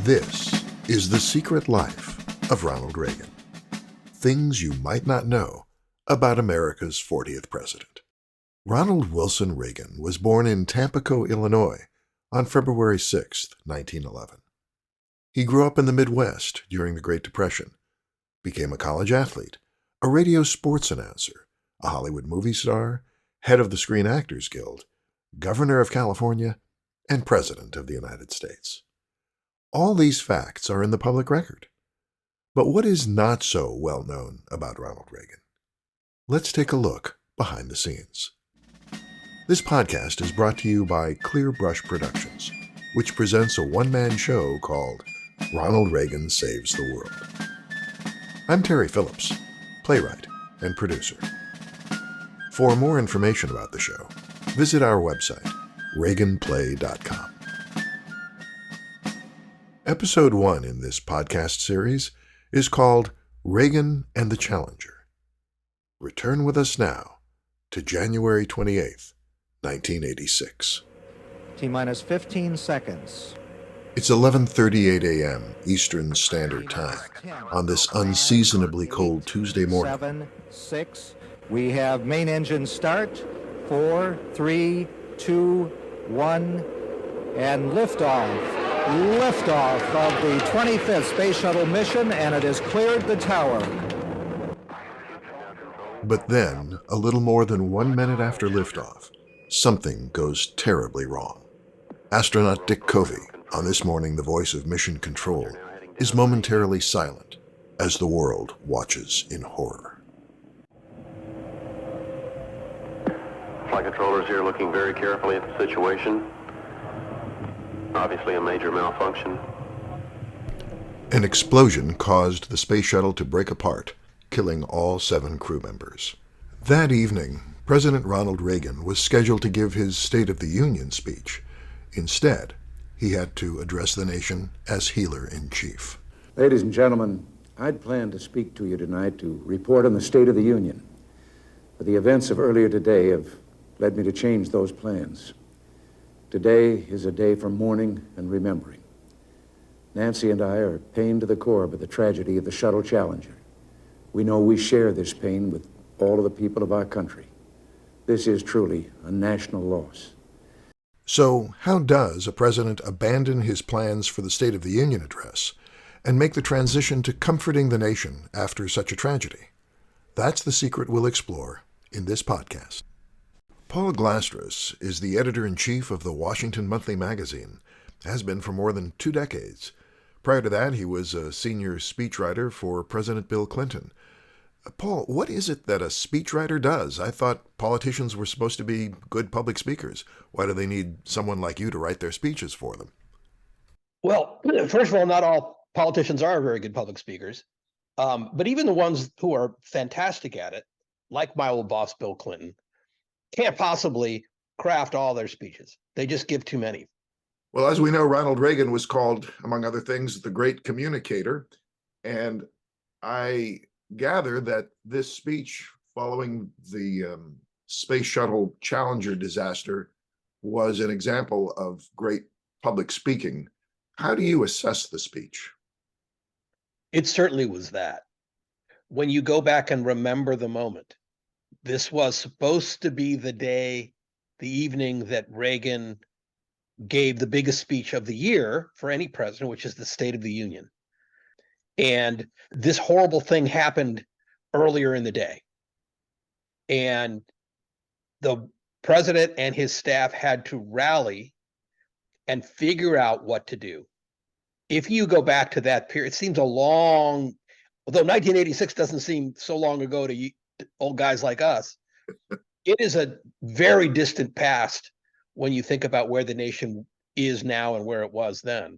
This is The Secret Life of Ronald Reagan. Things you might not know about America's 40th president. Ronald Wilson Reagan was born in Tampico, Illinois on February 6, 1911. He grew up in the Midwest during the Great Depression, became a college athlete, a radio sports announcer, a Hollywood movie star, head of the Screen Actors Guild, governor of California, and president of the United States. All these facts are in the public record. But what is not so well known about Ronald Reagan? Let's take a look behind the scenes. This podcast is brought to you by Clear Brush Productions, which presents a one-man show called Ronald Reagan Saves the World. I'm Terry Phillips, playwright and producer. For more information about the show, visit our website, reaganplay.com. Episode 1 in this podcast series is called Reagan and the Challenger. Return with us now to January 28th, 1986. T-minus 15 seconds. It's 11:38 a.m. Eastern Standard Time on this unseasonably cold Tuesday morning. 7, 6. We have main engine start. 4, 3, 2, 1, and liftoff. Liftoff of the 25th Space Shuttle mission, and it has cleared the tower. But then, a little more than 1 minute after liftoff, something goes terribly wrong. Astronaut Dick Covey, on this morning the voice of Mission Control, is momentarily silent as the world watches in horror. Flight controllers here looking very carefully at the situation. Obviously a major malfunction. An explosion caused the space shuttle to break apart, killing all 7 crew members. That evening, President Ronald Reagan was scheduled to give his State of the Union speech. Instead, he had to address the nation as Healer-in-Chief. Ladies and gentlemen, I'd planned to speak to you tonight to report on the State of the Union. But the events of earlier today have led me to change those plans. Today is a day for mourning and remembering. Nancy and I are pained to the core by the tragedy of the Shuttle Challenger. We know we share this pain with all of the people of our country. This is truly a national loss. So, how does a president abandon his plans for the State of the Union address and make the transition to comforting the nation after such a tragedy? That's the secret we'll explore in this podcast. Paul Glastras is the editor-in-chief of the Washington Monthly Magazine, has been for more than 2 decades. Prior to that, he was a senior speechwriter for President Bill Clinton. Paul, what is it that a speechwriter does? I thought politicians were supposed to be good public speakers. Why do they need someone like you to write their speeches for them? Well, first of all, not all politicians are very good public speakers. But even the ones who are fantastic at it, like my old boss, Bill Clinton, can't possibly craft all their speeches. They just give too many. Well, as we know, Ronald Reagan was called, among other things, the great communicator. And I gather that this speech following the Space Shuttle Challenger disaster was an example of great public speaking. How do you assess the speech? It certainly was that. When you go back and remember the moment, this was supposed to be the day, the evening that Reagan gave the biggest speech of the year for any president, which is the State of the Union. And this horrible thing happened earlier in the day. And the president and his staff had to rally and figure out what to do. If you go back to that period, it seems a long, although 1986 doesn't seem so long ago to old guys like us, it is a very distant past when you think about where the nation is now and where it was then.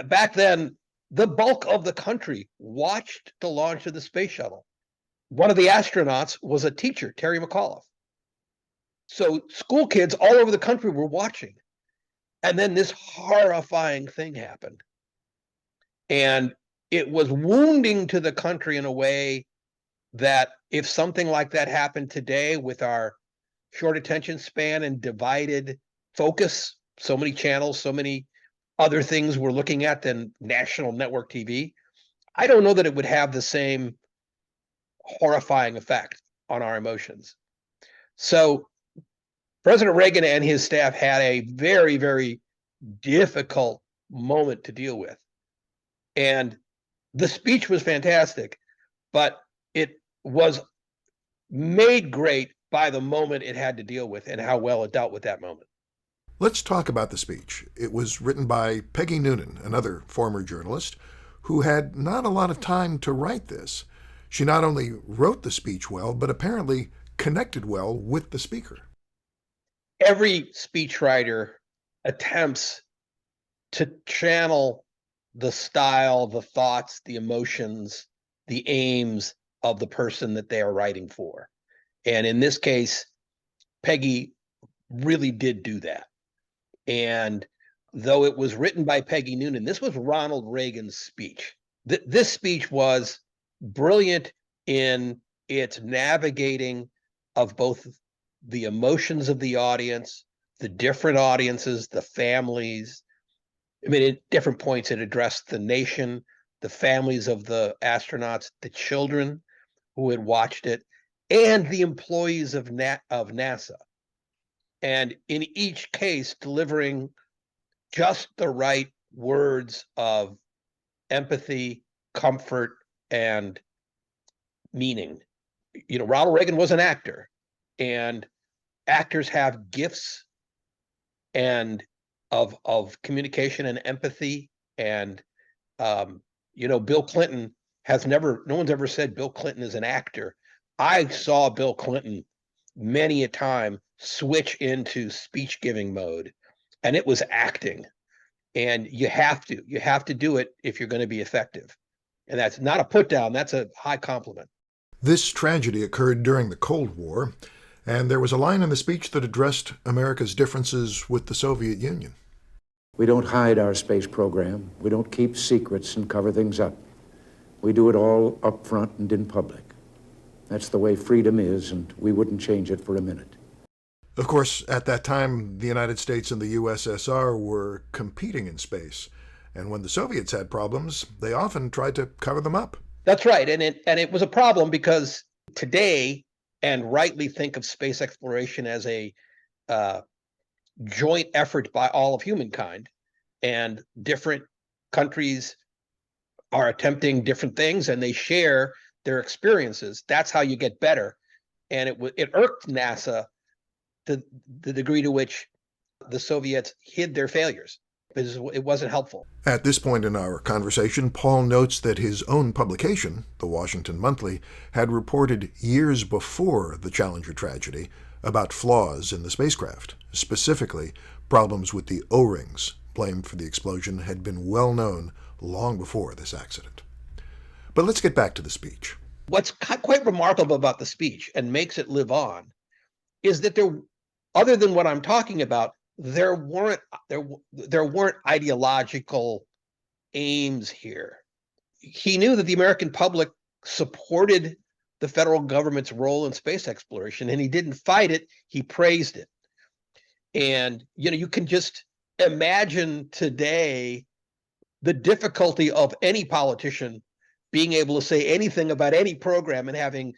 Back then, the bulk of the country watched the launch of the space shuttle. One of the astronauts was a teacher, Terry McAuliffe. So school kids all over the country were watching. And then this horrifying thing happened. And it was wounding to the country in a way that if something like that happened today with our short attention span and divided focus, so many channels, so many other things we're looking at than national network TV, I don't know that it would have the same horrifying effect on our emotions. So President Reagan and his staff had a very, very difficult moment to deal with. And the speech was fantastic, but it was made great by the moment it had to deal with and how well it dealt with that moment. Let's talk about the speech. It was written by Peggy Noonan, another former journalist, who had not a lot of time to write this. She not only wrote the speech well, but apparently connected well with the speaker. Every speechwriter attempts to channel the style, the thoughts, the emotions, the aims of the person that they are writing for. And in this case, Peggy really did do that. And though it was written by Peggy Noonan, this was Ronald Reagan's speech. This speech was brilliant in its navigating of both the emotions of the audience, the different audiences, the families. I mean, at different points, it addressed the nation, the families of the astronauts, the children who had watched it, and the employees of NASA. And in each case, delivering just the right words of empathy, comfort, and meaning. You know, Ronald Reagan was an actor, and actors have gifts and of communication and empathy. And Bill Clinton no one's ever said Bill Clinton is an actor. I saw Bill Clinton many a time switch into speech giving mode, and it was acting. And you have to do it if you're going to be effective. And that's not a put down, that's a high compliment. This tragedy occurred during the Cold War, and there was a line in the speech that addressed America's differences with the Soviet Union. We don't hide our space program. We don't keep secrets and cover things up. We do it all up front and in public. That's the way freedom is, and we wouldn't change it for a minute. Of course, at that time, the United States and the USSR were competing in space, and when the Soviets had problems, they often tried to cover them up. That's right, and it was a problem because today, and rightly think of space exploration as a joint effort by all of humankind, and different countries are attempting different things, and they share their experiences. That's how you get better. And it irked NASA to the degree to which the Soviets hid their failures, because it wasn't helpful. At this point in our conversation, Paul notes that his own publication, the Washington Monthly, had reported years before the Challenger tragedy about flaws in the spacecraft. Specifically, problems with the O-rings blamed for the explosion had been well known long before this accident. But let's get back to the speech. What's quite remarkable about the speech and makes it live on is that other than what I'm talking about, there weren't ideological aims here. He knew that the American public supported the federal government's role in space exploration, and he didn't fight it, he praised it. And you can just imagine today the difficulty of any politician being able to say anything about any program and having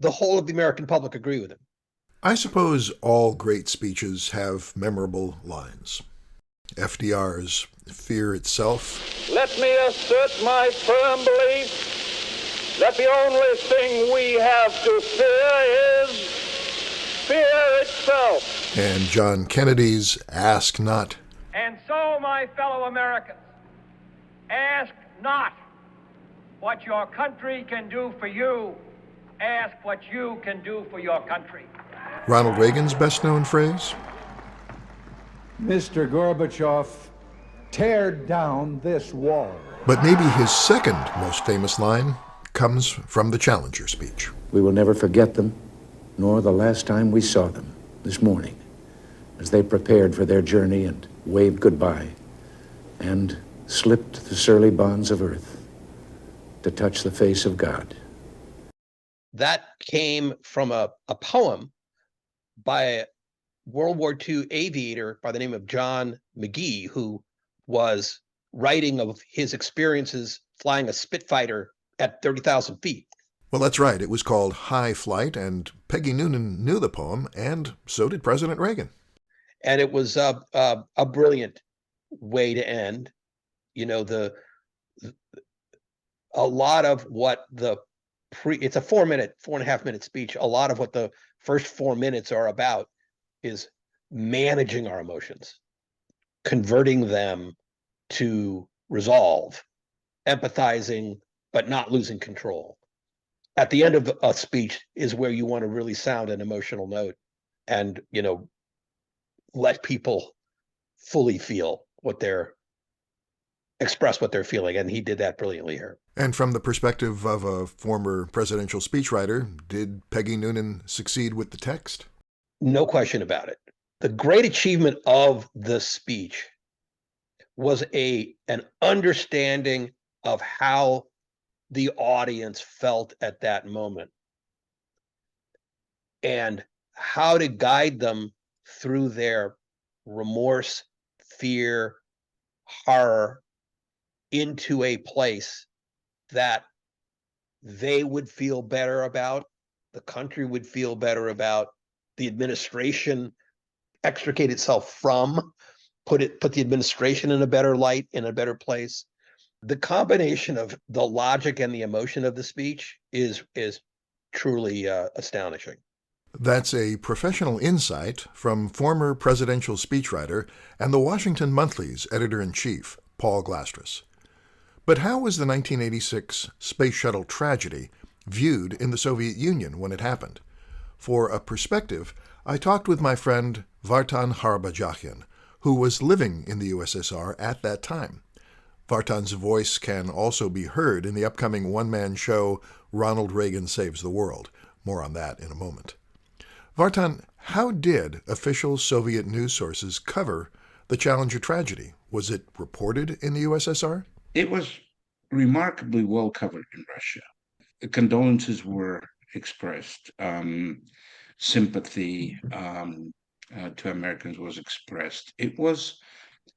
the whole of the American public agree with him. I suppose all great speeches have memorable lines. FDR's "Fear Itself." Let me assert my firm belief that the only thing we have to fear is fear itself. And John Kennedy's "Ask Not." And so, my fellow Americans, ask not what your country can do for you. Ask what you can do for your country. Ronald Reagan's best-known phrase? Mr. Gorbachev, tear down this wall. But maybe his second most famous line comes from the Challenger speech. We will never forget them, nor the last time we saw them, this morning, as they prepared for their journey and waved goodbye and slipped the surly bonds of earth to touch the face of God. That came from a poem by a World War II aviator by the name of John McGee, who was writing of his experiences flying a Spitfire at 30,000 feet. Well, that's right. It was called High Flight, and Peggy Noonan knew the poem, and so did President Reagan. And it was a brilliant way to end. You know, a lot of what it's a 4.5 minute speech. A lot of what the first 4 minutes are about is managing our emotions, converting them to resolve, empathizing, but not losing control. At the end of a speech is where you want to really sound an emotional note and, let people fully feel express what they're feeling. And he did that brilliantly here. And from the perspective of a former presidential speechwriter, did Peggy Noonan succeed with the text? No question about it. The great achievement of the speech was an understanding of how the audience felt at that moment and how to guide them through their remorse, fear, horror into a place that they would feel better about, the country would feel better about, the administration extricate itself from, put the administration in a better light, in a better place. The combination of the logic and the emotion of the speech is truly astonishing. That's a professional insight from former presidential speechwriter and the Washington Monthly's editor-in-chief, Paul Glastras. But how was the 1986 Space Shuttle tragedy viewed in the Soviet Union when it happened? For a perspective, I talked with my friend Vartan Harabajakian, who was living in the USSR at that time. Vartan's voice can also be heard in the upcoming one-man show Ronald Reagan Saves the World. More on that in a moment. Vartan, how did official Soviet news sources cover the Challenger tragedy? Was it reported in the USSR? It was remarkably well covered in Russia. Condolences were expressed. Sympathy to Americans was expressed. It was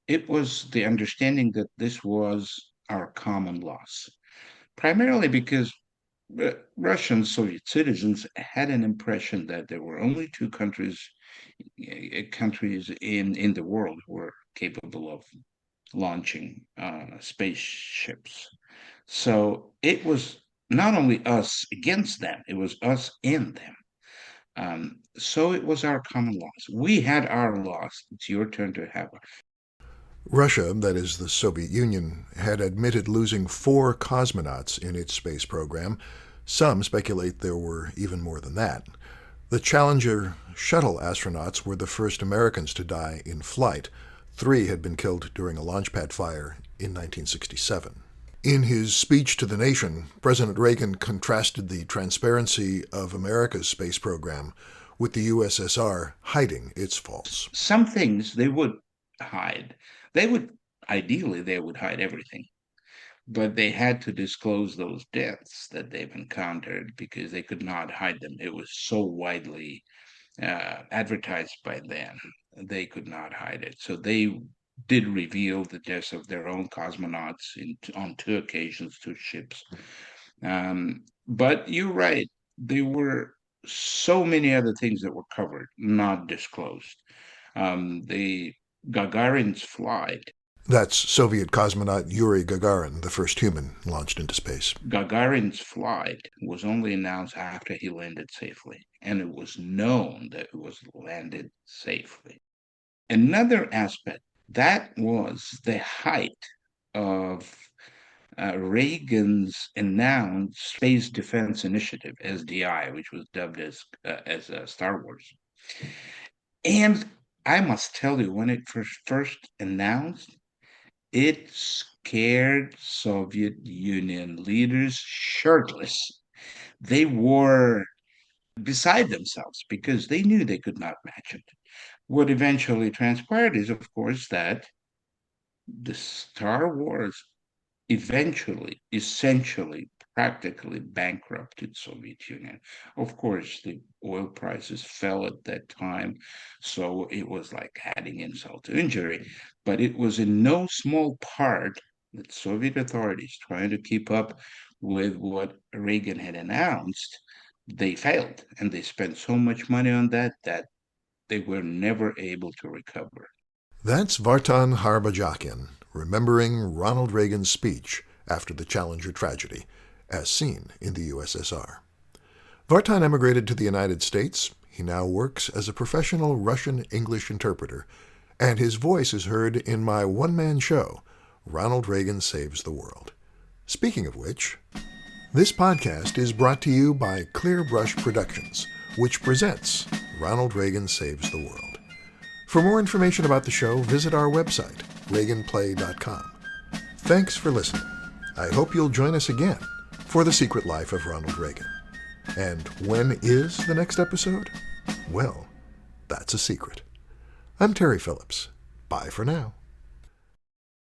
the understanding that this was our common loss, primarily because Russian Soviet citizens had an impression that there were only two countries in the world who were capable of launching spaceships. So it was not only us against them, it was us and them. So it was our common loss. We had our loss. It's your turn to have it. Russia, that is the Soviet Union, had admitted losing 4 cosmonauts in its space program. Some speculate there were even more than that. The Challenger shuttle astronauts were the first Americans to die in flight. 3 had been killed during a launchpad fire in 1967. In his speech to the nation, President Reagan contrasted the transparency of America's space program with the USSR hiding its faults. Some things they would hide. Ideally, they would hide everything. But they had to disclose those deaths that they've encountered because they could not hide them. It was so widely advertised by then. They could not hide it. So they did reveal the deaths of their own cosmonauts on 2 occasions, 2 ships. But you're right. There were so many other things that were covered, not disclosed. The Gagarin's flight. That's Soviet cosmonaut Yuri Gagarin, the first human launched into space. Gagarin's flight was only announced after he landed safely, and it was known that it was landed safely. Another aspect, that was the height of Reagan's announced Space Defense Initiative, SDI, which was dubbed as Star Wars. And I must tell you, when it first announced, it scared Soviet Union leaders shirtless. They were beside themselves because they knew they could not match it. What eventually transpired is, of course, that the Star Wars essentially practically bankrupted Soviet Union. Of course, the oil prices fell at that time, so it was like adding insult to injury. But it was in no small part that Soviet authorities trying to keep up with what Reagan had announced, they failed, and they spent so much money on that that they were never able to recover. That's Vartan Harbajakian remembering Ronald Reagan's speech after the Challenger tragedy, as seen in the USSR. Vartan emigrated to the United States. He now works as a professional Russian English interpreter, and his voice is heard in my one-man show, Ronald Reagan Saves the World. Speaking of which, this podcast is brought to you by Clear Brush Productions, which presents Ronald Reagan Saves the World. For more information about the show, visit our website, reaganplay.com. Thanks for listening. I hope you'll join us again for The Secret Life of Ronald Reagan. And when is the next episode? Well, that's a secret. I'm Terry Phillips. Bye for now.